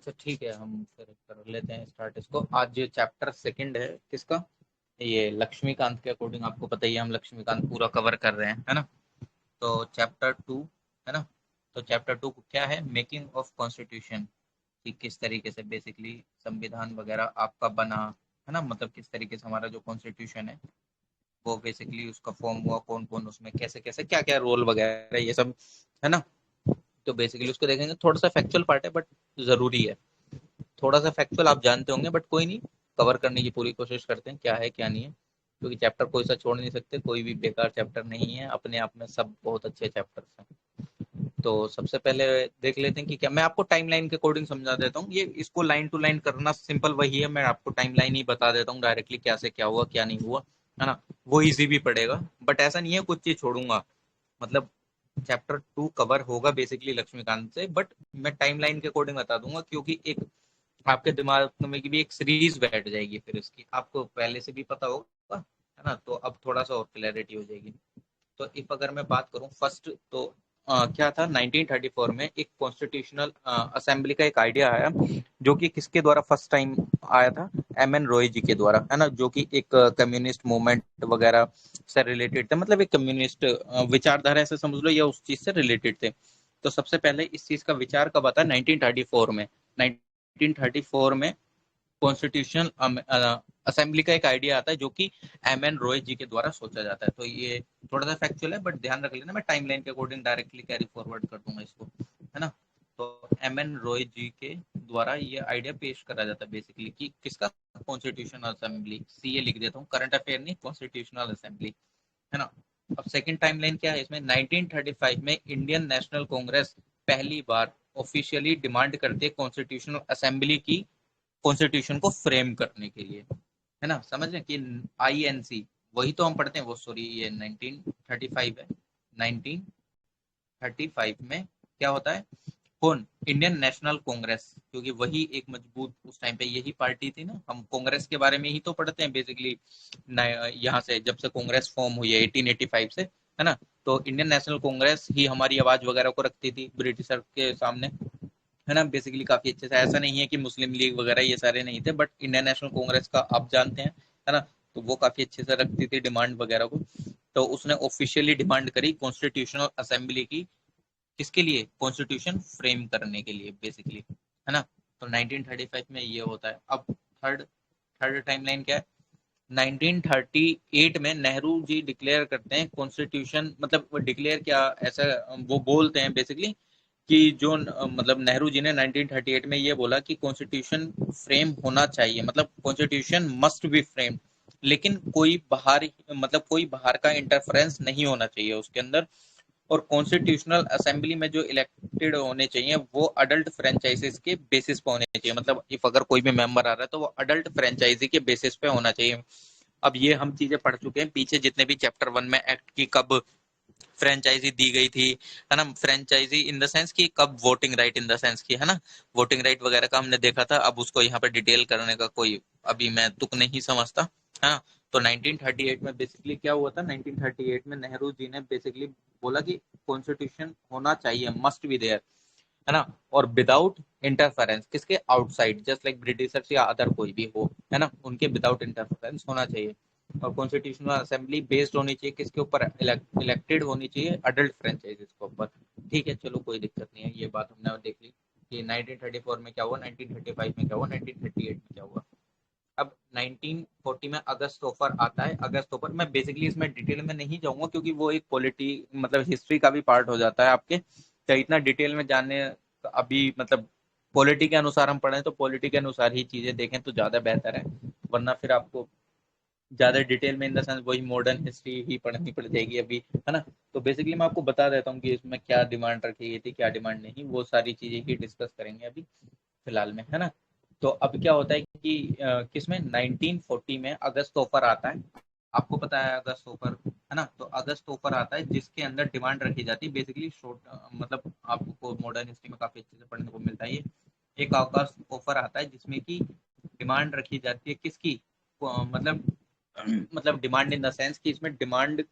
अच्छा ठीक है, हम फिर कर लेते हैं स्टार्ट इसको। आज ये चैप्टर सेकंड है किसका, ये लक्ष्मीकांत के अकॉर्डिंग आपको पता ही है, हम लक्ष्मीकांत पूरा कवर कर रहे हैं, है ना। तो चैप्टर टू, है ना। तो चैप्टर टू क्या है, मेकिंग ऑफ कॉन्स्टिट्यूशन, कि किस तरीके से बेसिकली संविधान वगैरह आपका बना, है ना। मतलब किस तरीके से हमारा जो कॉन्स्टिट्यूशन है वो बेसिकली उसका फॉर्म हुआ, कौन कौन उसमें कैसे कैसे क्या क्या रोल वगैरह ये सब, है ना। तो बेसिकली उसको देखेंगे, थोड़ा सा फैक्चुअल पार्ट है बट जरूरी है। थोड़ा सा फैक्चुअल आप जानते होंगे बट कोई नहीं, कवर करने की पूरी कोशिश करते हैं क्या है क्या नहीं है, क्योंकि चैप्टर कोई सा छोड़ नहीं सकते, कोई भी बेकार चैप्टर नहीं है, अपने आप में सब बहुत अच्छे चैप्टर्स हैं। तो सबसे पहले देख लेते हैं कि क्या, मैं आपको टाइमलाइन के अकॉर्डिंग समझा देता हूँ, ये इसको लाइन टू लाइन करना सिंपल वही है, मैं आपको टाइमलाइन ही बता देता हूँ डायरेक्टली, क्या से क्या हुआ क्या नहीं हुआ, है ना। वो इजी भी पड़ेगा, बट ऐसा नहीं है कुछ चीज छोड़ूंगा, मतलब चैप्टर टू कवर होगा बेसिकली लक्ष्मीकांत से, बट मैं टाइमलाइन के अकॉर्डिंग बता दूंगा, क्योंकि एक आपके दिमाग में भी एक सीरीज बैठ जाएगी, फिर इसकी आपको पहले से भी पता होगा, है ना। तो अब थोड़ा सा और क्लैरिटी हो जाएगी। तो इफ अगर मैं बात करूं फर्स्ट, तो क्या था 1934 में एक कॉन्स्टिट्यूशनल असेंबली का एक आइडिया आया, जो कि किसके द्वारा फर्स्ट टाइम आया था, एम एन रॉय जी के द्वारा, है ना, जो कि एक कम्युनिस्ट मूवमेंट वगैरह से रिलेटेड थे, मतलब एक कम्युनिस्ट विचारधारा से समझ लो, या उस चीज से रिलेटेड थे। तो सबसे पहले इस चीज का विचार कब आता है, 1934 में। 1934 में कॉन्स्टिट्यूशनल असेंबली का एक आइडिया आता है, जो कि एम एन रॉय जी के द्वारा सोचा जाता है। तो ये थोड़ा सा फैक्चुअल है बट ध्यान रख लेना, मैं टाइमलाइन के अकॉर्डिंग डायरेक्टली कैरी फॉरवर्ड कर दूंगा इसको, है ना। तो एम एन रॉय जी के द्वारा ये आइडिया पेश करा जाता है बेसिकली, कि किसका, कॉन्स्टिट्यूशनल असेंबली, सी ए लिख देता हूँ, करंट अफेयर नहीं, कॉन्स्टिट्यूशनल असेंबली, है ना। अब सेकंड टाइमलाइन क्या है इसमें, 1935 में इंडियन नेशनल कांग्रेस पहली बार ऑफिशियली डिमांड करती है कॉन्स्टिट्यूशनल असेंबली की, कॉन्स्टिट्यूशन को फ्रेम करने के लिए, है ना। समझ रहे हैं कि आईएनसी, वही तो हम पढ़ते हैं, वो सॉरी ये 1935 है। 1935 में क्या होता है, कौन, इंडियन नेशनल कांग्रेस, क्योंकि वही एक मजबूत उस टाइम पे यही पार्टी थी ना, हम कांग्रेस के बारे में ही तो पढ़ते हैं बेसिकली, यहाँ से जब से कांग्रेस फॉर्म हुई है 1885 से, है ना। तो इंडियन नेशनल कांग्रेस ही हमारी आवाज वगैरह को रखती थी ब्रिटिशर के सामने, है ना। बेसिकली काफी अच्छे से, ऐसा नहीं है कि मुस्लिम लीग वगैरह ये सारे नहीं थे, बट इंडियन नेशनल कांग्रेस का आप जानते हैं, है ना। तो वो काफी अच्छे से रखती थी डिमांड वगैरह को। तो उसने ऑफिशियली डिमांड करी कॉन्स्टिट्यूशनल असेंबली की, किसके लिए, कॉन्स्टिट्यूशन फ्रेम करने के लिए बेसिकली, है ना। तो 1935 में ये होता है। अब थर्ड थर्ड टाइमलाइन क्या है, 1938 में नेहरू जी डिक्लेयर करते हैं कॉन्स्टिट्यूशन, मतलब डिक्लेयर क्या, ऐसा वो बोलते हैं बेसिकली, कि जो मतलब नेहरू जी ने 1938 में ये बोला कि कॉन्स्टिट्यूशन फ्रेम होना चाहिए, मतलब कॉन्स्टिट्यूशन मस्ट बी फ्रेम, लेकिन कोई बाहर, मतलब कोई बाहर का इंटरफेरेंस नहीं होना चाहिए उसके अंदर। और कॉन्स्टिट्यूशनल असेंबली में जो इलेक्टेड होने चाहिए वो अडल्ट फ्रेंचाइजीज के बेसिस पे होने चाहिए, मतलब इफ अगर कोई भी मेंबर आ रहा है तो वो अडल्ट फ्रेंचाइजी के बेसिस पे होना चाहिए। अब ये हम चीजें पढ़ चुके हैं पीछे, जितने भी चैप्टर वन में एक्ट की कब फ्रेंचाइजी दी गई थी, है ना। फ्रेंचाइजी इन द सेंस की कब voting right in the sense की, है ना, वोटिंग राइट वगैरह का हमने देखा था। अब उसको यहाँ पे डिटेल करने का कोई अभी मैं तुक नहीं समझता, हाँ। तो 1938 में बेसिकली क्या हुआ था, 1938 में नेहरू जी ने बेसिकली बोला कि कॉन्स्टिट्यूशन होना चाहिए, मस्ट बी देयर, है ना। और विदाउट इंटरफेरेंस किसके, आउटसाइड, जस्ट लाइक ब्रिटिशर्स या अदर कोई भी हो, है ना, उनके विदाउट इंटरफेरेंस होना चाहिए। और कॉन्स्टिट्यूशनल असेंबली बेस्ड होनी चाहिए किसके ऊपर, इलेक्टेड होनी चाहिए अडल्ट फ्रेंचाइजीज के ऊपर। ठीक है, चलो कोई दिक्कत नहीं है, ये बात हमने देख ली कि 1934 में क्या हुआ, 1935 में क्या हुआ, 1938 में क्या हुआ। अब 1940 में अगस्त ऑफर आता है, अगस्त ऑफर, मैं बेसिकली इसमें डिटेल में नहीं जाऊंगा क्योंकि वो एक पॉलिटी, मतलब हिस्ट्री का भी पार्ट हो जाता है आपके, तो इतना डिटेल में जानने अभी, मतलब पॉलिटी के अनुसार हम पढ़ें तो पॉलिटी के अनुसार ही चीजें देखें तो ज्यादा बेहतर है, वरना फिर आपको ज्यादा डिटेल में इन द सेंस वही मॉडर्न हिस्ट्री ही पढ़नी पड़ जाएगी अभी, है ना। तो बेसिकली मैं आपको बता देता हूँ कि इसमें क्या डिमांड रखी गई थी, क्या डिमांड नहीं, वो सारी चीजें ही डिस्कस करेंगे अभी फिलहाल में, है ना। तो अब क्या होता है कि किसमें 1940 में अगस्त ऑफर आता है, आपको पता है अगस्त ऑफर, है ना। तो अगस्त ऑफर आता है जिसके अंदर डिमांड रखी जाती है बेसिकली शॉर्ट, मतलब आपको मॉडर्न हिस्ट्री में काफी अच्छे से पढ़ने को मिलता है ये। एक अगस्त ऑफर आता है जिसमें की डिमांड रखी जाती है किसकी, मतलब मतलब डिमांड इन द सेंस कि इसमें डिमांड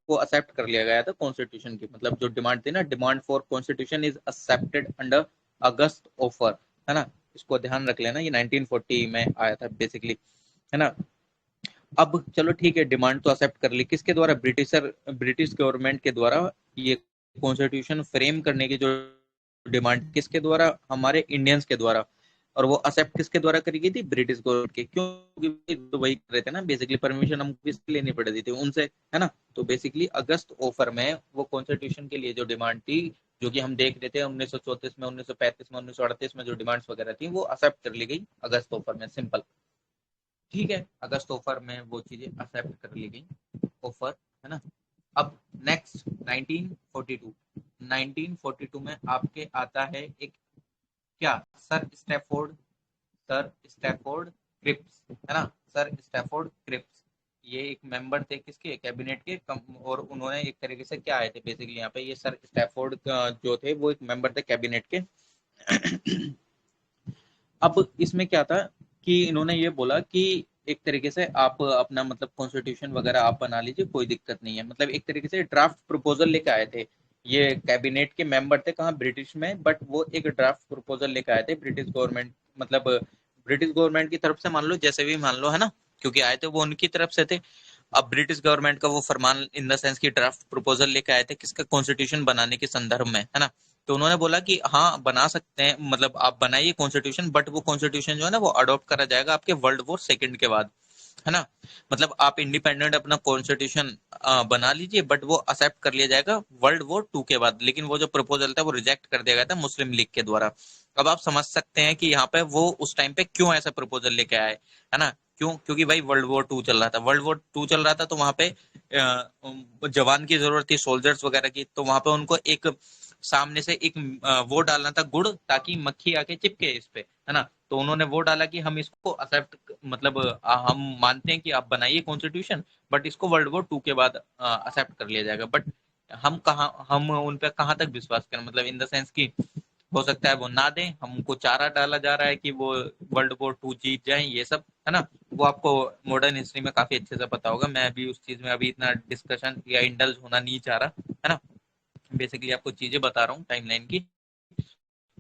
को एक्सेप्ट कर लिया गया था कॉन्स्टिट्यूशन की, मतलब जो डिमांड थी ना, demand for constitution is accepted under August offer, है ना। इसको ध्यान रख लेना, ये 1940 में आया था बेसिकली, है ना। अब चलो ठीक है, डिमांड तो एक्सेप्ट कर ली, किसके द्वारा, ब्रिटिश गवर्नमेंट के द्वारा। ये कॉन्स्टिट्यूशन फ्रेम करने की जो डिमांड किसके द्वारा, हमारे इंडियंस के द्वारा। और वो एक्सेप्ट किसके द्वारा करी गई थी, ब्रिटिश गवर्नमेंट के, क्योंकि तो वही कर रहे थे ना बेसिकली, परमिशन हमको किससे लेनी पड़ती थी, उनसे, है ना। तो बेसिकली अगस्त ऑफर में वो कॉन्स्टिट्यूशन के लिए जो डिमांड थी, जो कि हम देख रहे थे 1934 में, 1935 में, 1938 में जो डिमांड्स वगैरह थी, वो एक्सेप्ट कर ली गई अगस्त ऑफर में, सिंपल। ठीक है, अगस्त ऑफर में वो चीजें एक्सेप्ट कर ली गई, ऑफर, है ना। अब नेक्स्ट 1942, 1942 में आपके आता है एक, क्या, सर स्टैफोर्ड क्रिप्स, है ना, सर स्टैफोर्ड क्रिप्स। ये एक मेंबर थे किसके, कैबिनेट के, और उन्होंने एक तरीके से क्या आए थे बेसिकली यहाँ पे, ये सर स्टैफोर्ड जो थे वो एक मेंबर थे कैबिनेट के। अब इसमें क्या था कि इन्होंने ये बोला कि एक तरीके से आप अपना मतलब कॉन्स्टिट्यूशन वगैरह आप बना लीजिए, कोई दिक्कत नहीं है, मतलब एक तरीके से ड्राफ्ट प्रपोजल लेके आए थे। ये कैबिनेट के मेंबर थे कहाँ, ब्रिटिश में, बट वो एक ड्राफ्ट प्रपोजल लेके आए थे ब्रिटिश गवर्नमेंट, मतलब ब्रिटिश गवर्नमेंट की तरफ से मान लो, जैसे भी मान लो, है ना, क्योंकि आए थे वो उनकी तरफ से थे। अब ब्रिटिश गवर्नमेंट का वो फरमान इन द सेंस की ड्राफ्ट प्रपोजल लेके आए थे किसका, कॉन्स्टिट्यूशन बनाने के संदर्भ में, है ना। तो उन्होंने बोला कि हाँ बना सकते हैं, मतलब आप बनाइए कॉन्स्टिट्यूशन, बट वो कॉन्स्टिट्यूशन जो है ना वो अडॉप्ट करा जाएगा आपके वर्ल्ड वॉर सेकंड के बाद, है ना। मतलब आप इंडिपेंडेंट अपना कॉन्स्टिट्यूशन बना लीजिए, बट वो एक्सेप्ट कर लिया जाएगा वर्ल्ड वॉर टू के बाद, लेकिन वो जो प्रपोजल था वो रिजेक्ट कर दिया गया था मुस्लिम लीग के द्वारा। अब आप समझ सकते हैं कि यहाँ पे वो उस टाइम पे क्यों ऐसा प्रपोजल लेके आए, है ना। क्यों, क्योंकि भाई वर्ल्ड वॉर टू चल रहा था, वर्ल्ड वॉर टू चल रहा था, तो वहां पे जवान की जरूरत थी, सोल्जर्स वगैरह की, तो वहां पे उनको एक सामने से एक वो डालना था गुड़, ताकि मक्खी आके चिपके इस पे, है ना। तो उन्होंने वो डाला कि हम इसको एक्सेप्ट, मतलब हम मानते हैं कि आप बनाइए कॉन्स्टिट्यूशन, बट इसको वर्ल्ड वॉर टू के बाद एक्सेप्ट कर लिया जाएगा। बट हम उन पे कहाँ तक विश्वास करें, मतलब इन द सेंस की हो सकता है वो ना दें, हमको चारा डाला जा रहा है कि वो वर्ल्ड वॉर टू जीत जाए, ये सब, है ना। वो आपको मॉडर्न हिस्ट्री में काफी अच्छे से पता होगा, मैं अभी उस चीज में अभी इतना डिस्कशन या इंडल्ज होना नहीं चाह रहा, है ना। बेसिकली आपको चीजें बता रहा हूँ टाइमलाइन की,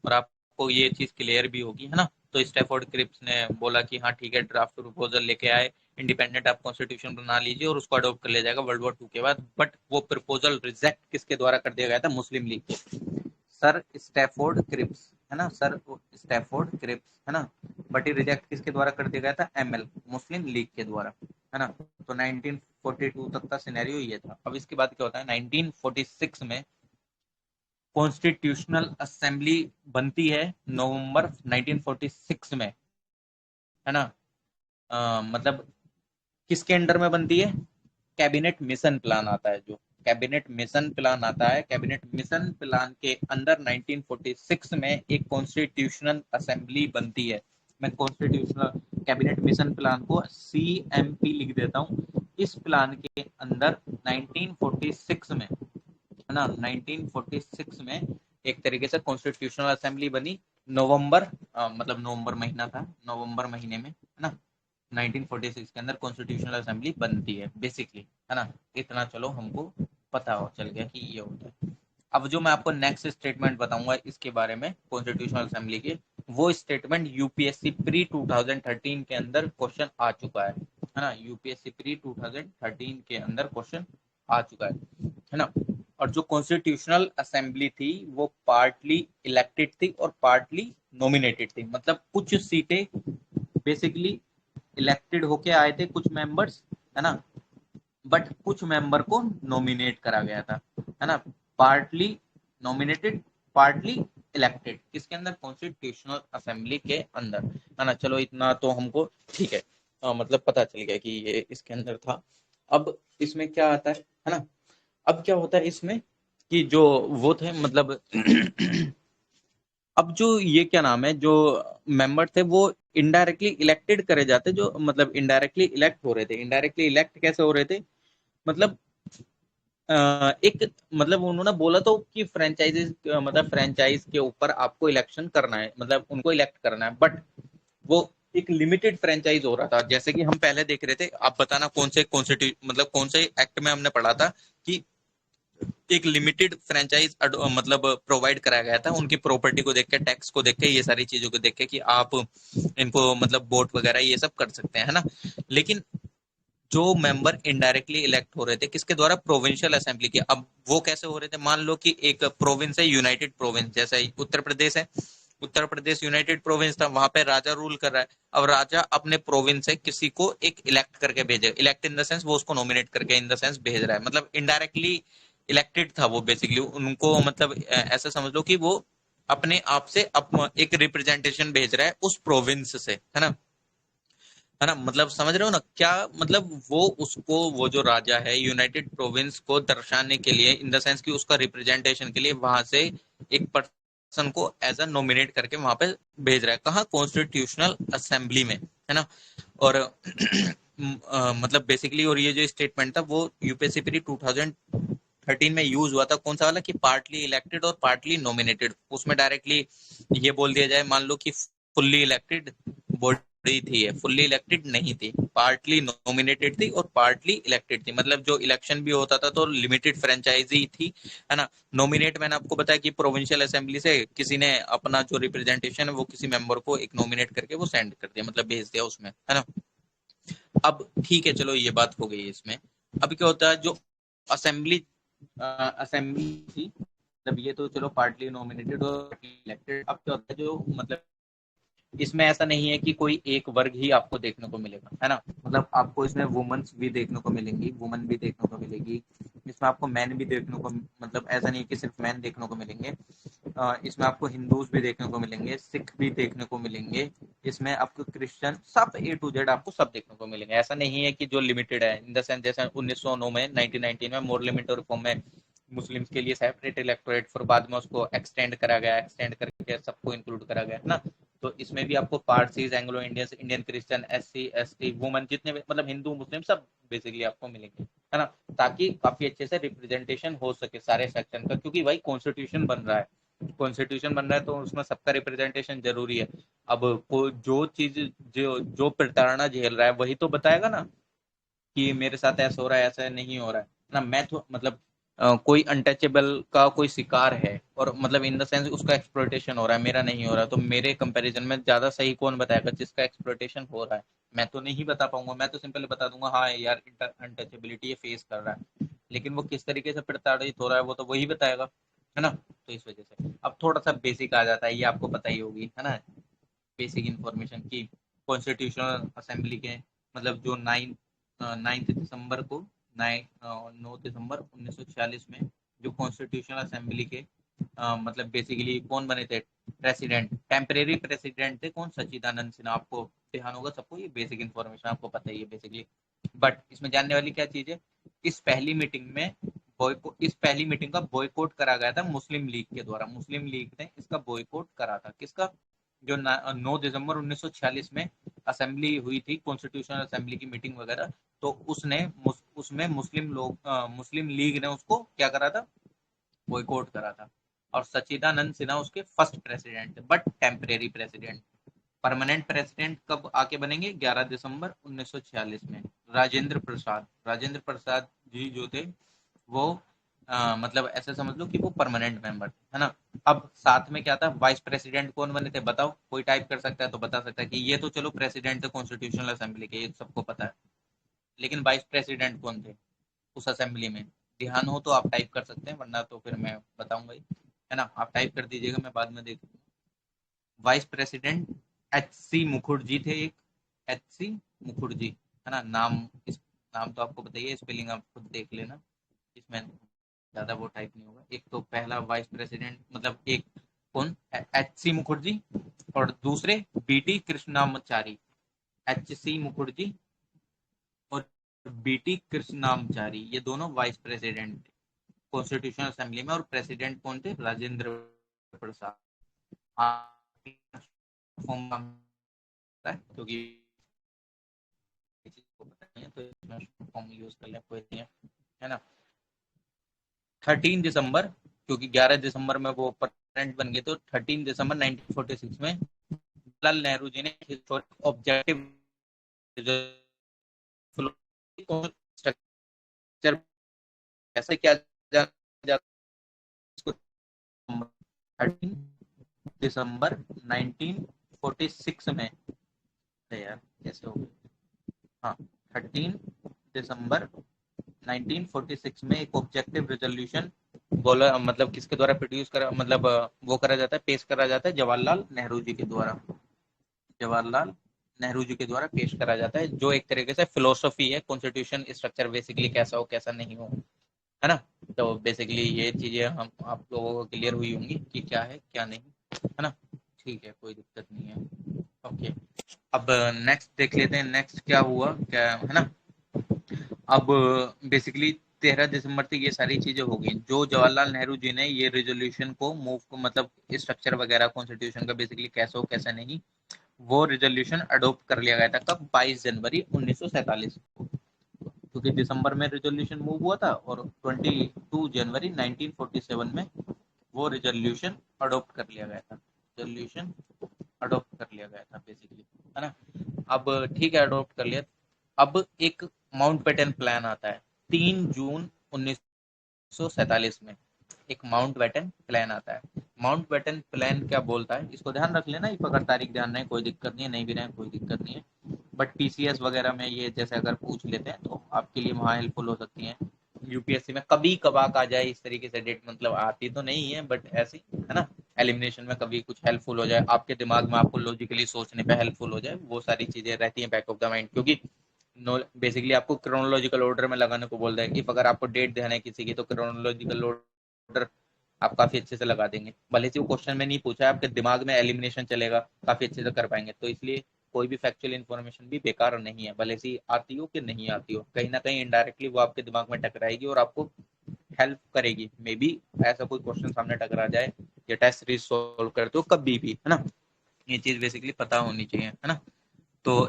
और आपको ये चीज क्लियर भी होगी, है ना। तो स्टैफोर्ड क्रिप्स ने बोला कि हाँ ठीक है, ड्राफ्ट प्रपोजल लेके आए, इंडिपेंडेंट आप कॉन्स्टिट्यूशन बना लीजिए और उसको अडॉप्ट कर लिया जाएगा वर्ल्ड वॉर टू के बाद। बट वो प्रपोजल रिजेक्ट किसके द्वारा कर दिया गया था, मुस्लिम लीग के, सर स्टैफोर्ड क्रिप्स, है ना, सर स्टैफोर्ड क्रिप्स, है ना। बट ये रिजेक्ट किसके द्वारा कर दिया गया था, एमएल, मुस्लिम लीग के द्वारा, है ना। तो 1942 तक का सिनेरियो ये था। अब इसके बाद क्या होता है, 1946 में कॉन्स्टिट्यूशनल असेंबली बनती है, नवंबर 1946 में, है ना। मतलब किसके अंडर में बनती है, कैबिनेट मिशन प्लान आता है, जो कैबिनेट मिशन प्लान आता है, कैबिनेट मिशन प्लान के अंदर 1946 में एक कॉन्स्टिट्यूशनल असेंबली बनती है। मैं कॉन्स्टिट्यूशनल कैबिनेट मिशन प्लान को CMP लिख देता हूँ। इस प्लान के अंदर 1946 में, है ना, 1946 में एक तरीके से कॉन्स्टिट्यूशनल असेंबली बनी, नवंबर, मतलब नवंबर महीना था, नवंबर महीने में, है ना, 1946 के अंदर कॉन्स्टिट्यूशनल असेंबली बनती है बेसिकली, है ना। इतना चलो हमको पता हो चल गया कि ये होता है। अब जो मैं आपको नेक्स्ट स्टेटमेंट बताऊंगा इसके बारे में कॉन्स्टिट्यूशनल असेंबली के, वो स्टेटमेंट यूपीएससी प्री 2013 के अंदर क्वेश्चन आ चुका है ना, यूपीएससी प्री 2013 के अंदर क्वेश्चन आ चुका है ना। और जो कॉन्स्टिट्यूशनल असेंबली थी वो पार्टली इलेक्टेड थी और पार्टली नॉमिनेटेड थी, मतलब कुछ सीटें बेसिकली इलेक्टेड होके आए थे कुछ मेंबर्स, है ना, बट कुछ मेंबर को नॉमिनेट करा गया था, है ना। पार्टली नॉमिनेटेड, पार्टली इलेक्टेड, किसके अंदर, कॉन्स्टिट्यूशनल असेंबली के अंदर, है ना। चलो इतना तो हमको ठीक है, मतलब पता चल गया कि ये इसके अंदर था। अब इसमें क्या आता है ना। अब क्या होता है इसमें कि जो वो थे मतलब अब जो ये क्या नाम है, जो मेंबर थे वो इनडायरेक्टली इलेक्टेड करे जाते, जो मतलब इनडायरेक्टली इलेक्ट हो रहे थे। इनडायरेक्टली इलेक्ट कैसे हो रहे थे, मतलब एक, मतलब उन्होंने बोला तो कि फ्रेंचाइजेस, मतलब फ्रेंचाइज के ऊपर आपको इलेक्शन करना है, मतलब उनको इलेक्ट करना है, बट वो एक लिमिटेड फ्रेंचाइज हो रहा था। जैसे कि हम पहले देख रहे थे, आप बताना कौन से कॉन्स्टिट्यूट, मतलब कौन से एक्ट में हमने पढ़ा था कि एक लिमिटेड फ्रेंचाइज मतलब प्रोवाइड कराया गया था, उनकी प्रॉपर्टी को देख के, टैक्स को देख के, ये सारी चीजों को देख के कि आप इनको मतलब वोट वगैरह ये सब कर सकते हैं, है ना। लेकिन जो मेंबर इनडायरेक्टली इलेक्ट हो रहे थे किसके द्वारा, प्रोविंशियल असेंबली के। अब वो कैसे हो रहे थे, मान लो कि एक प्रोविंस है, यूनाइटेड प्रोविंस, जैसे उत्तर प्रदेश है, उत्तर प्रदेश यूनाइटेड प्रोविंस था, वहां पे राजा रूल कर रहा है। अब राजा अपने प्रोविंस से किसी को एक इलेक्ट करके भेजे, इलेक्ट इन द सेंस वो उसको नॉमिनेट करके इन द सेंस भेज रहा है, मतलब इनडायरेक्टली इलेक्टेड था वो बेसिकली उनको, मतलब ऐसा समझ लो कि वो अपने आप से एक रिप्रेजेंटेशन भेज रहा है उस प्रोविंस से, है ना। मतलब समझ रहे हो ना क्या, मतलब वो उसको, वो जो राजा है यूनाइटेड प्रोविंस को दर्शाने के लिए, इन द सेंस कि उसका रिप्रेजेंटेशन के लिए वहां से एक पर्सन को एज अ नॉमिनेट करके वहां पे भेज रहा है, कहाँ, कॉन्स्टिट्यूशनल असेंबली में, है ना। और मतलब बेसिकली, और ये जो स्टेटमेंट था वो यूपीएससी पीरी 2013 में यूज हुआ था, कौन सा वाला, कि पार्टली इलेक्टेड और पार्टली नॉमिनेटेड। उसमें डायरेक्टली ये बोल दिया जाए, मान लो कि फुल्ली इलेक्टेड बॉडी थी, है फुल्ली इलेक्टेड नहीं थी, पार्टली नॉमिनेटेड थी और पार्टली इलेक्टेड थी, मतलब जो इलेक्शन भी होता था तो लिमिटेड फ्रेंचाइजी थी, है ना। नॉमिनेट मैंने आपको बताया कि प्रोविंशियल असेंबली से किसी ने अपना जो रिप्रेजेंटेशन है वो किसी मेंबर को एक नॉमिनेट करके वो सेंड कर दिया, मतलब भेज दिया उसमें, है ना। अब ठीक है, चलो ये बात हो गई इसमें। अब क्या होता है, जो असेंबली असेंबली थी, मतलब ये तो चलो पार्टली नॉमिनेटेड और इलेक्टेड। अब क्या होता है, जो मतलब इसमें ऐसा नहीं है कि कोई एक वर्ग ही आपको देखने को मिलेगा, है ना। मतलब आपको इसमें वुमेन्स भी देखने को मिलेंगी, वुमन भी देखने को मिलेगी, इसमें आपको मैन भी देखने को, मतलब ऐसा नहीं कि सिर्फ मैन देखने को मिलेंगे, इसमें आपको हिंदूज भी देखने को मिलेंगे, सिख भी देखने को मिलेंगे, इसमें आपको क्रिश्चियन, सब ए टू जेड आपको सब देखने को मिलेंगे। ऐसा नहीं है कि जो लिमिटेड है, इन द सेंस जैसे 1909 में, 1919 में मोर लिमिट और रिफॉर्म में मुस्लिम्स के लिए सेपरेट इलेक्टोरेट, फिर बाद में उसको एक्सटेंड करा गया, एक्सटेंड करके सबको इंक्लूड करा गया, है ना। तो इसमें भी आपको Parsis, Anglo Indians, Indian Christian, SC ST, woman, जितने भी मतलब हिंदू मुस्लिम सब बेसिकली आपको मिलेंगे, है ना। ताकि काफी अच्छे से रिप्रेजेंटेशन हो सके सारे सेक्शन का, क्योंकि भाई कॉन्स्टिट्यूशन बन रहा है, कॉन्स्टिट्यूशन बन रहा है तो उसमें सबका रिप्रेजेंटेशन जरूरी है। अब जो चीज, जो प्रताड़ना झेल रहा है वही तो बताएगा ना कि मेरे साथ ऐसा हो रहा है, ऐसा नहीं हो रहा है ना। मैं तो मतलब कोई अनटचेबल का कोई शिकार है और मतलब इन द सेंस उसका एक्सप्लॉइटेशन हो रहा है, मेरा नहीं हो रहा, तो मेरे कंपैरिजन में ज्यादा सही कौन बताएगा, जिसका एक्सप्लॉइटेशन हो रहा है। मैं तो नहीं बता पाऊंगा, मैं तो सिंपली बता दूंगा हाँ यार अनटचेबिलिटी ये फेस कर रहा है, लेकिन वो किस तरीके से प्रताड़ित हो रहा है वो तो वही बताएगा, है ना। तो इस वजह से अब थोड़ा सा बेसिक आ जाता है, ये आपको पता ही होगी, है ना, बेसिक इंफॉर्मेशन की। कॉन्स्टिट्यूशनल असेंबली के मतलब जो 9 दिसंबर को, 9 दिसंबर 1946 में जो कॉन्स्टिट्यूशनल असेंबली के मतलब बेसिकली कौन बने थे, प्रेसिडेंट, टेम्परेरी प्रेसिडेंट थे कौन, सच्चिदानंद सिन्हा। आपको ध्यान होगा सबको, ये बेसिक इन्फॉर्मेशन आपको पता ही है बेसिकली। बट इसमें जानने वाली क्या चीज है, इस पहली मीटिंग में इस पहली मीटिंग का बॉयकॉट करा गया था मुस्लिम लीग के द्वारा। मुस्लिम लीग ने इसका बॉयकॉट करा था, किसका, जो 9 दिसंबर 1946 में असेंबली हुई थी, कॉन्स्टिट्यूशनल असेंबली की मीटिंग वगैरह, तो उसमें मुस्लिम लीग ने उसको क्या करा था, बॉयकॉट करा था। और सच्चिदानंद सिन्हा उसके फर्स्ट प्रेसिडेंट थे, but temporary president. Permanent president कब आके बनेंगे, 11 दिसंबर 1946 में। राजेंद्र प्रसाद जी जो थे वो मतलब ऐसे समझ लो कि वो परमानेंट मेंबर थे, है ना। अब साथ में क्या था, वाइस प्रेसिडेंट कौन बने थे बताओ, कोई टाइप कर सकता है तो बता सकता है कि ये तो चलो प्रेसिडेंट थे कॉन्स्टिट्यूशनल असेंबली के, ये सबको पता है, लेकिन वाइस प्रेसिडेंट कौन थे उस असेंबली में। ध्यान हो तो आप टाइप कर सकते हैं, वरना तो फिर मैं बताऊंगा ही, है ना। आप टाइप कर दीजिएगा, मैं बाद में देख लूंगा। Vice president H.C. मुखर्जी थे एक, H.C. मुखर्जी, है ना। नाम तो आपको बताइए, स्पेलिंग आप खुद देख लेना, इसमें ज्यादा वो टाइप नहीं होगा। एक तो पहला वाइस प्रेसिडेंट मतलब एक कौन, H.C. मुखर्जी, और दूसरे B.T. कृष्णामाचारी। H.C. मुखर्जी और B.T. कृष्णामाचारी, ये दोनों वाइस प्रेसिडेंट थे कॉन्स्टिट्यूशनल असेंबली में। और प्रेसिडेंट कौन थे, राजेंद्र प्रसाद। क्योंकि तो इसमें फॉर्म यूज कर ले, कोई नहीं है ना। 13 दिसंबर, क्योंकि 11 दिसंबर में वो प्रेसिडेंट बन गए, तो 13 दिसंबर 1946 में जवाहरलाल नेहरू जी ने हिस्टोरिक ऑब्जेक्टिव स्ट्रक्चर कैसे किया जाता 13 दिसंबर 1946 में, अरे यार कैसे हो गया, हाँ 13 दिसंबर 1946 में एक ऑब्जेक्टिव रेजोल्यूशन बोला, मतलब किसके द्वारा प्रोड्यूस करा, मतलब वो करा जाता है, पेश करा जाता है जवाहरलाल नेहरू जी के द्वारा, जवाहरलाल नेहरू जी के द्वारा पेश करा जाता है, जो एक तरीके से फिलोसफी है कॉन्स्टिट्यूशन स्ट्रक्चर बेसिकली कैसा हो कैसा नहीं हो, है ना। तो बेसिकली ये चीजें हम आप लोगों को क्लियर हुई होंगी कि क्या है क्या नहीं, है ना। ठीक है, कोई दिक्कत नहीं है। ओके, अब नेक्स्ट देख लेते हैं, नेक्स्ट क्या हुआ क्या, है ना। अब बेसिकली 13 दिसंबर तक ये सारी चीजें हो गई, जो जवाहरलाल नेहरू जी ने ये रेजोल्यूशन को मूव को, मतलब स्ट्रक्चर वगैरह कॉन्स्टिट्यूशन का बेसिकली कैसा हो कैसा नहीं, वो रेजोल्यूशन अडोप्ट कर लिया गया था कब, 22 जनवरी 1947 को, क्योंकि दिसंबर में रेजोल्यूशन मूव हुआ था और 22 जनवरी 1947 में वो रेजोल्यूशन अडोप्ट कर लिया गया था, रेजोल्यूशन अडोप्ट कर लिया गया था बेसिकली, है ना। अब ठीक है, अडोप्ट कर लिया। अब एक माउंटबेटन प्लान आता है 3 जून 1947 में, एक माउंटबेटन प्लान आता है। माउंटबेटन प्लान क्या बोलता है, इसको ध्यान रख लेना, इफ अगर तारीख ध्यान नहीं कोई दिक्कत नहीं है, नहीं भी रहे कोई दिक्कत नहीं है, बट पीसीएस वगैरह में ये जैसे अगर पूछ लेते हैं तो आपके लिए वहाँ हेल्पफुल हो सकती हैं। यूपीएससी में कभी कभार आ जाए इस तरीके से डेट, मतलब आती तो नहीं है बट ऐसी, है ना। एलिमिनेशन में कभी कुछ हेल्पफुल हो जाए आपके दिमाग में, आपको लॉजिकली सोचने पे हेल्पफुल हो जाए, वो सारी चीजें रहती हैं बैक ऑफ द माइंड, क्योंकि बेसिकली आपको क्रोनोलॉजिकल ऑर्डर में लगाने को बोल रहे हैं, इफ अगर आपको डेट देना है किसी की तो क्रोनोलॉजिकल ऑर्डर आप काफी अच्छे से लगा देंगे, भले से वो क्वेश्चन में नहीं पूछा है, आपके दिमाग में एलिमिनेशन चलेगा, काफी अच्छे से कर पाएंगे। तो इसलिए कोई भी फैक्चुअल इन्फॉर्मेशन भी बेकार नहीं है, भले से आती हो कि नहीं आती हो, कहीं ना कहीं इनडायरेक्टली वो आपके दिमाग में टकराएगी और आपको हेल्प करेगी। मे बी ऐसा कोई क्वेश्चन सामने टकरा जाए या टेस्ट सीरीज सोल्व करते हो कभी भी, है ना, ये चीज बेसिकली पता होनी चाहिए, है ना। तो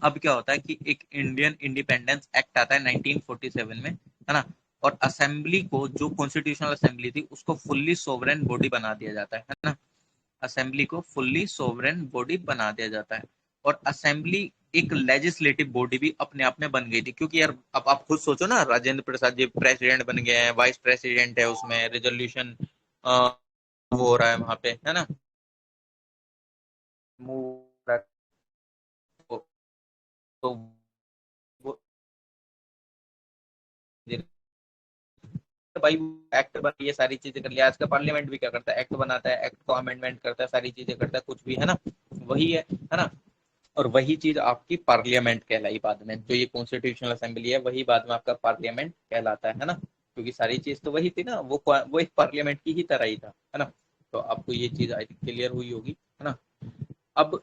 अब क्या होता है कि एक इंडियन इंडिपेंडेंस एक्ट आता है 1947 में, है ना। और असेंबली को, जो कॉन्स्टिट्यूशनल असेंबली थी, उसको फुल्ली सोवरेन बॉडी बना दिया जाता है ना। असेंबली को फुल्ली सोवरेन बॉडी बना दिया जाता है, और असेंबली एक लेजिस्लेटिव बॉडी भी अपने आप में बन गई थी, क्योंकि यार अब आप खुद सोचो ना, राजेंद्र प्रसाद जी प्रेसिडेंट बन गए हैं, वाइस प्रेसिडेंट है, उसमें रेजोल्यूशन वो हो रहा है वहां पे, है ना, मूव, तो वो भाई एक्ट बन, ये सारी चीजें कर लिया। आज का पार्लियामेंट भी क्या करता है, एक्ट बनाता है, एक्ट को अमेंडमेंट करता है, सारी चीजें करता है, कुछ भी, है ना, वही है ना। और वही चीज आपकी पार्लियामेंट कहलाई बाद में, जो ये कॉन्स्टिट्यूशनल असेंबली है वही बाद में आपका पार्लियामेंट कहलाता है ना, क्योंकि सारी चीज तो वही थी ना, वो एक पार्लियामेंट की ही तरह ही था, है ना। तो आपको ये चीज आई थिंक क्लियर हुई होगी, है ना। अब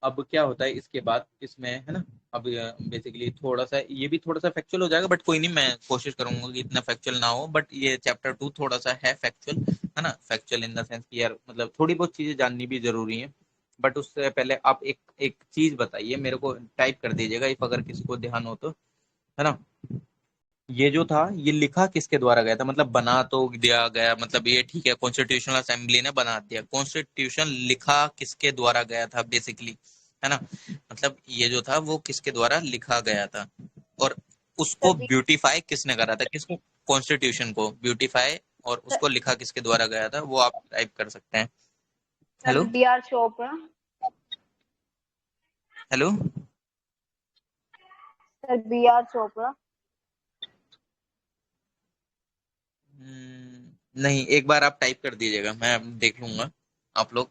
अब क्या होता है इसके बाद इसमें, है ना। अब बेसिकली थोड़ा सा ये भी थोड़ा सा फैक्चुअल हो जाएगा, बट कोई नहीं, मैं कोशिश करूंगा कि इतना फैक्चुअल ना हो, बट ये चैप्टर 2 थोड़ा सा है फैक्चुअल, है ना। फैक्चुअल इन द सेंस कि यार मतलब थोड़ी बहुत चीजें जाननी भी जरूरी है। बट उससे पहले आप एक एक चीज बताइए मेरे को, टाइप कर दीजिएगा इफ अगर किसी को ध्यान हो तो, है ना। ये जो था ये लिखा किसके द्वारा गया था, मतलब बना तो दिया गया, मतलब ये ठीक है कॉन्स्टिट्यूशनल असेंबली ने बना दिया, कॉन्स्टिट्यूशन लिखा किसके द्वारा गया था बेसिकली, है ना। मतलब ये जो था वो किसके द्वारा लिखा गया था, और उसको सर ब्यूटीफाई किसने करा था, किसको, कॉन्स्टिट्यूशन को ब्यूटीफाई, और उसको लिखा किसके द्वारा गया था, वो आप टाइप कर सकते हैं। Sir hello, B R Chopra. Hello. Sir B R Chopra. नहीं, एक बार आप टाइप कर दीजिएगा, मैं देख लूंगा आप लोग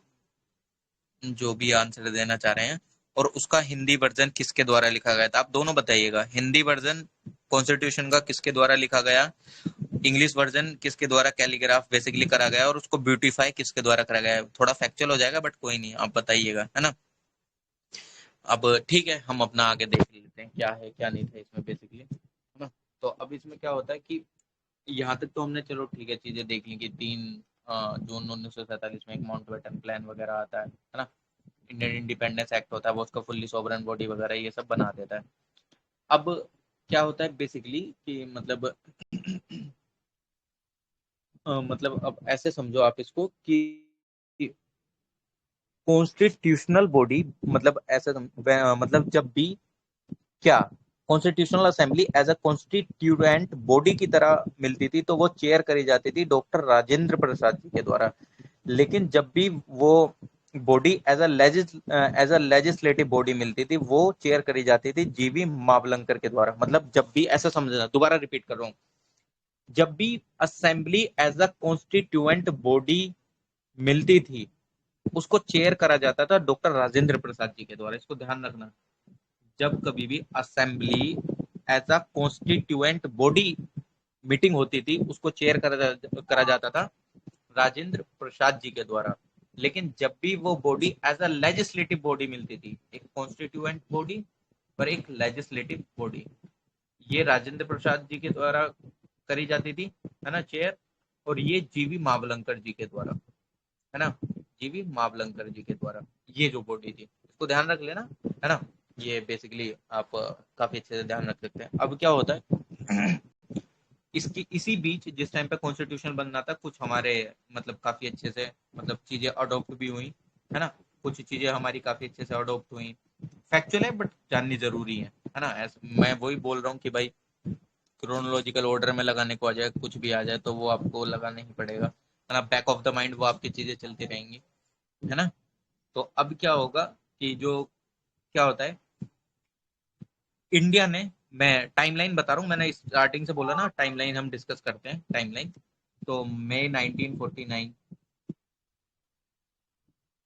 जो भी आंसर देना चाह रहे हैं, और उसका हिंदी वर्जन किसके द्वारा लिखा गया था, आप दोनों बताइएगा, हिंदी वर्जन कॉन्स्टिट्यूशन का किसके द्वारा लिखा गया, इंग्लिश वर्जन किसके द्वारा कैलीग्राफ बेसिकली करा गया, और उसको ब्यूटीफाई किसके द्वारा करा गया। थोड़ा फैक्चुअल हो जाएगा बट कोई नहीं, आप बताइएगा, है ना। अब ठीक है, हम अपना आगे देख लेते हैं क्या है क्या नहीं था इसमें बेसिकली, है ना। तो अब इसमें क्या होता है कि यहाँ तक तो हमने चलो ठीक है चीजें देख ली कि 3 जून 1947 में एक माउंटबेटन प्लान वगैरह आता है ना। इंडियन इंडिपेंडेंस एक्ट होता है, वो उसका फुल्ली सॉवरेन बॉडी वगैरह ये सब बना देता है। अब क्या होता है बेसिकली कि मतलब मतलब अब ऐसे समझो आप इसको कि कॉन्स्टिट्यूशनल बॉडी, मतलब ऐसे मतलब जब भी क्या constitutional assembly as a constituent body की तरह मिलती थी, तो वो चेयर करी जाती थी डॉक्टर राजेंद्र प्रसाद जी के द्वारा। लेकिन जब भी वो body as a legislative body मिलती थी, वो चेयर करी जाती थी जीवी मावलंकर के द्वारा। मतलब जब भी, ऐसा समझना, दोबारा रिपीट कर रहा हूँ, जब भी assembly as a constituent body मिलती थी, उसको चेयर करा जाता था डॉक्टर राजेंद्र प्रसाद जी के द्वारा। इसको ध्यान रखना, जब कभी भी assembly as a constituent body meeting होती थी, उसको चेयर करा जाता था राजेंद्र प्रसाद जी के द्वारा। लेकिन जब भी वो body as a legislative body मिलती थी, एक कॉन्स्टिट्यूएंट बॉडी और एक लेजिस्लेटिव बॉडी, ये राजेंद्र प्रसाद जी के द्वारा करी जाती थी, है ना, चेयर। और ये जीवी मावलंकर जी के द्वारा, है ना, जीवी मावलंकर जी के द्वारा ये जो बॉडी थी, इसको ध्यान रख लेना, है ना। ये बेसिकली आप काफी अच्छे से ध्यान रख सकते हैं। अब क्या होता है इसकी इसी बीच जिस टाइम पे कॉन्स्टिट्यूशन बनना था, कुछ हमारे मतलब काफी अच्छे से मतलब चीजें अडॉप्ट भी हुई, है ना, कुछ चीजें हमारी काफी अच्छे से अडॉप्ट हुई। फैक्चुअल है बट जाननी जरूरी है ना। मैं वही बोल रहा हूँ कि भाई क्रोनोलॉजिकल ऑर्डर में लगाने को आ जाए, कुछ भी आ जाए तो वो आपको लगाना ही पड़ेगा, है ना। बैक ऑफ द माइंड वो आपकी चीजें चलती रहेंगी, है ना। तो अब क्या होगा कि जो क्या होता है इंडिया ने, मैं टाइमलाइन बता रहा हूँ, मैंने स्टार्टिंग से बोला ना टाइमलाइन हम डिस्कस करते हैं, टाइमलाइन। तो मई 1949,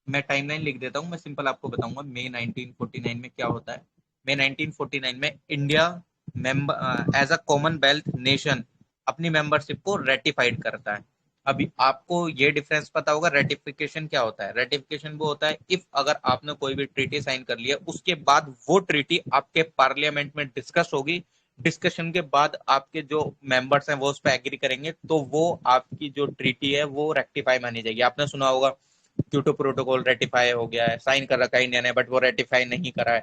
मैं टाइमलाइन लिख देता हूँ, मैं सिंपल आपको बताऊंगा मई 1949 में क्या होता है। मई 1949 में India member as a commonwealth nation अपनी मेंबरशिप को रेटिफाइड करता है। अभी आपको ये डिफरेंस पता होगा, रेटिफिकेशन क्या होता है। रेटिफिकेशन वो होता है इफ अगर आपने कोई भी ट्रीटी साइन कर लिया, उसके बाद वो ट्रीटी आपके पार्लियामेंट में डिस्कस होगी, डिस्कशन के बाद आपके जो मेंबर्स हैं वो उस पर एग्री करेंगे, तो वो आपकी जो ट्रीटी है वो रेक्टिफाई मानी जाएगी। आपने सुना होगा क्योटो प्रोटोकॉल रेटिफाई हो गया है, साइन कर रखा है इंडिया ने, बट वो रेटिफाई नहीं करा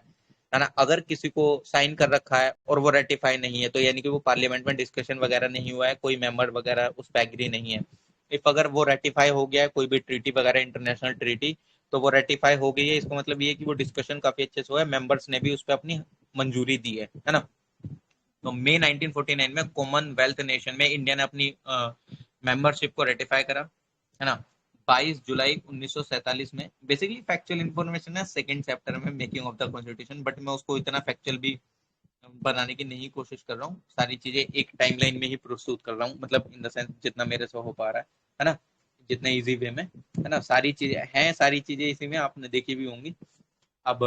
है ना। अगर किसी को साइन कर रखा है और वो रेटिफाई नहीं है, तो यानी कि वो पार्लियामेंट में डिस्कशन वगैरह नहीं हुआ है, कोई मेंबर वगैरह उस पर एग्री नहीं है। इफ अगर वो रेटिफाई हो गया है कोई भी ट्रीटी वगैरह, इंटरनेशनल ट्रीटी, तो वो रेटिफाई हो गई है, इसका मतलब ये है कि वो डिस्कशन काफी अच्छे से हुआ है, मेंबर्स ने भी उस पर अपनी मंजूरी दी है ना। तो मई 1949 में कॉमनवेल्थ नेशन में इंडिया ने अपनी मेंबरशिप को रेटिफाई करा, है ना। 22 जुलाई 1947 में, बेसिकली फैक्चुअल इंफॉर्मेशन है सेकंड चैप्टर में, making of the constitution, but मैं उसको इतना फैक्चुअल भी बनाने की नहीं कोशिश कर रहा हूँ, सारी चीजें एक टाइमलाइन में ही प्रस्तुत कर रहा हूँ, मतलब इन द सेंस जितना मेरे से हो पा रहा है ना, जितने इजी वे में, है ना। सारी चीजें हैं, सारी चीजें इसी में आपने देखी भी होंगी। अब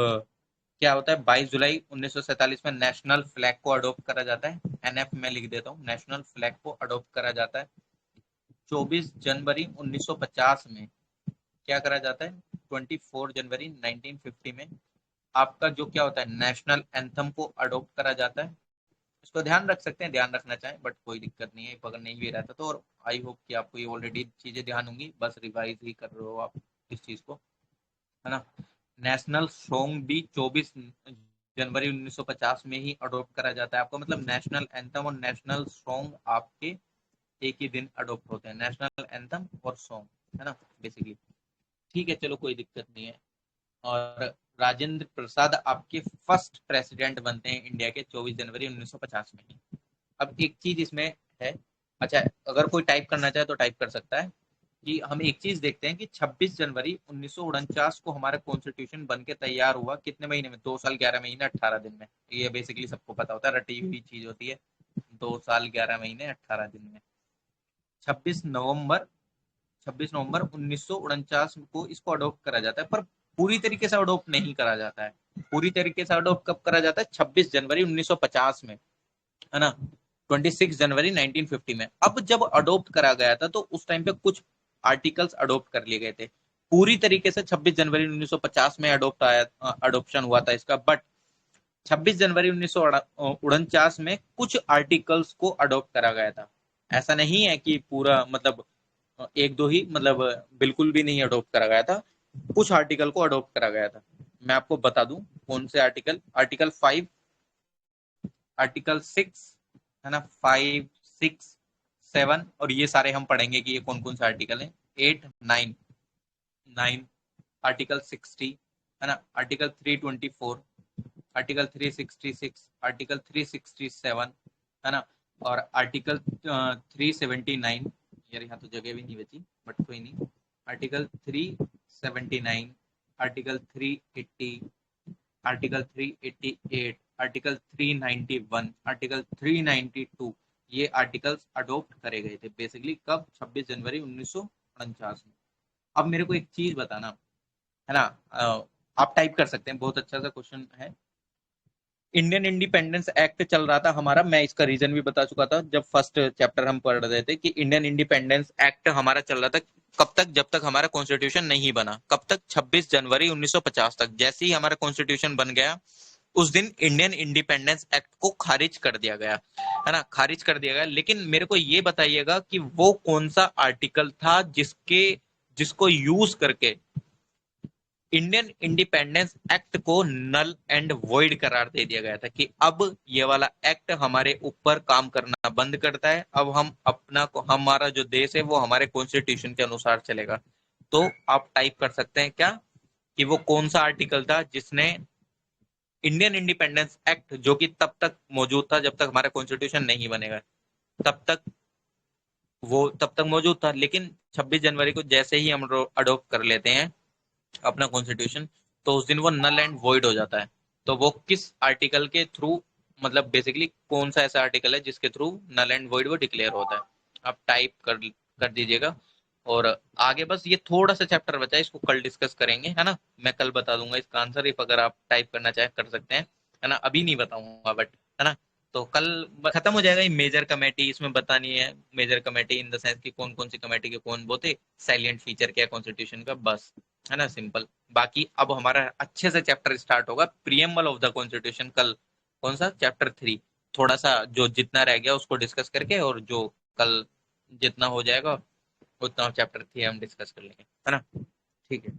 क्या होता है, 22 जुलाई 1947 में नेशनल फ्लैग को अडॉप्ट करा जाता है, एनएफ में लिख देता हूँ, नेशनल फ्लैग को अडॉप्ट करा जाता है। 24 जनवरी 1950 में क्या करा जाता है, 24 जनवरी 1950 में आपका जो क्या होता है, नेशनल एंथम को अडॉप्ट करा जाता है। इसको ध्यान रख सकते हैं, ध्यान रखना चाहें, बट कोई दिक्कत नहीं है अगर नहीं भी रहता तो। और आई होप कि आपको ये ऑलरेडी चीजें ध्यान होंगी, बस रिवाइज ही कर रहे हो आप इस चीज को, है ना। नेशनल सॉन्ग भी 24 जनवरी 1950 में ही अडॉप्ट करा जाता है आपको, मतलब नेशनल एंथम और नेशनल सॉन्ग आपके एक ही दिन अडॉप्ट होते हैं, नेशनल एंथम और सॉन्ग, है ना, बेसिकली। ठीक है, चलो कोई दिक्कत नहीं है। और राजेंद्र प्रसाद आपके फर्स्ट प्रेसिडेंट बनते हैं इंडिया के 24 जनवरी 1950 में ही। अब एक चीज इसमें है, अच्छा, अगर कोई टाइप करना चाहे तो टाइप कर सकता है कि हम एक चीज देखते हैं कि 26 जनवरी 1949 को हमारा कॉन्स्टिट्यूशन बन के तैयार हुआ, कितने महीने में, 2 साल 11 महीने 18 दिन में। ये बेसिकली सबको पता होता है, रटी हुई चीज होती है, 2 साल 11 महीने 18 दिन में। 26 नवंबर 26 नवंबर 1949 को इसको अडॉप्ट करा जाता है, पर पूरी तरीके से अडॉप्ट नहीं करा जाता है। पूरी तरीके से अडॉप्ट कब करा जाता है, 26 जनवरी 1950 में, है ना। 26 जनवरी 1950 में अब जब अडॉप्ट करा गया था, तो उस टाइम पे कुछ आर्टिकल्स अडॉप्ट कर लिए गए थे। पूरी तरीके से 26 जनवरी 1950 में अडोप्शन हुआ था इसका, बट 26 जनवरी 1949 में कुछ आर्टिकल्स को अडॉप्ट करा गया था। ऐसा नहीं है कि पूरा मतलब एक दो ही, मतलब बिल्कुल भी नहीं अडॉप्ट करा गया था, कुछ आर्टिकल को अडॉप्ट करा गया था। मैं आपको बता दूं कौन से आर्टिकल, आर्टिकल 5, आर्टिकल 6, है ना, 5, 6, 7, और ये सारे हम पढ़ेंगे कि ये कौन कौन से आर्टिकल हैं। 8, 9, 9, आर्टिकल 60, है ना, आर्टिकल 324, आर्टिकल 366, आर्टिकल 367, है ना, और आर्टिकल 379, यार यहाँ तो जगह भी नहीं बची, बट कोई नहीं, article 379, article 380, article 388, article 391, article 392, ये आर्टिकल्स अडॉप्ट करे गए थे बेसिकली कब, 26 जनवरी 1949 में। अब मेरे को एक चीज बताना, है ना, आप टाइप कर सकते हैं, बहुत अच्छा सा क्वेश्चन है। इंडियन इंडिपेंडेंस एक्ट चल रहा था हमारा, मैं इसका रीजन भी बता चुका था जब फर्स्ट चैप्टर हम पढ़ रहे थे, कि इंडियन इंडिपेंडेंस एक्ट हमारा चल रहा था कब तक, जब तक हमारा कॉन्स्टिट्यूशन नहीं बना, कब तक, 26 जनवरी 1950 तक। जैसे ही हमारा कॉन्स्टिट्यूशन बन गया उस दिन इंडियन इंडिपेंडेंस एक्ट को खारिज कर दिया गया, है ना, खारिज कर दिया गया। लेकिन मेरे को ये बताइएगा कि वो कौन सा आर्टिकल था जिसको यूज करके इंडियन इंडिपेंडेंस एक्ट को नल एंड वॉइड करार दे दिया गया था, कि अब ये वाला एक्ट हमारे ऊपर काम करना बंद करता है, अब हम हमारा जो देश है वो हमारे कॉन्स्टिट्यूशन के अनुसार चलेगा। तो आप टाइप कर सकते हैं क्या, कि वो कौन सा आर्टिकल था जिसने इंडियन इंडिपेंडेंस एक्ट, जो कि तब तक मौजूद था जब तक हमारा कॉन्स्टिट्यूशन नहीं बनेगा, तब तक तब तक मौजूद था, लेकिन 26 जनवरी को जैसे ही हम अडोप्ट कर लेते हैं अपना कॉन्स्टिट्यूशन, तो उस दिन वो नल एंड वॉइड हो जाता है। तो वो किस आर्टिकल के थ्रू, मतलब बेसिकली कौन सा ऐसा आर्टिकल है जिसके थ्रू नल एंड वॉइड वो डिक्लेयर होता है, आप टाइप कर दीजिएगा। और आगे बस ये थोड़ा सा चैप्टर बचा है, इसको कल डिस्कस करेंगे, है ना, मैं कल बता दूंगा इसका आंसर, इफ अगर आप टाइप करना चाहे कर सकते हैं, है ना, अभी नहीं बताऊंगा बट, है ना। तो कल खत्म हो जाएगा ये मेजर कमेटी, इसमें बतानी है major committee in the sense कि कौन कौन सी कमेटी के कौन वो थे, साइलेंट फीचर क्या कॉन्स्टिट्यूशन का, बस, है ना, सिंपल। बाकी अब हमारा अच्छे से चैप्टर स्टार्ट होगा, प्रियम्बल ऑफ द कॉन्स्टिट्यूशन, कल कौन सा चैप्टर 3, थोड़ा सा जो जितना रह गया उसको डिस्कस करके, और जो कल जितना हो जाएगा उतना चैप्टर 3 हम डिस्कस कर लेंगे, है ना। ठीक है।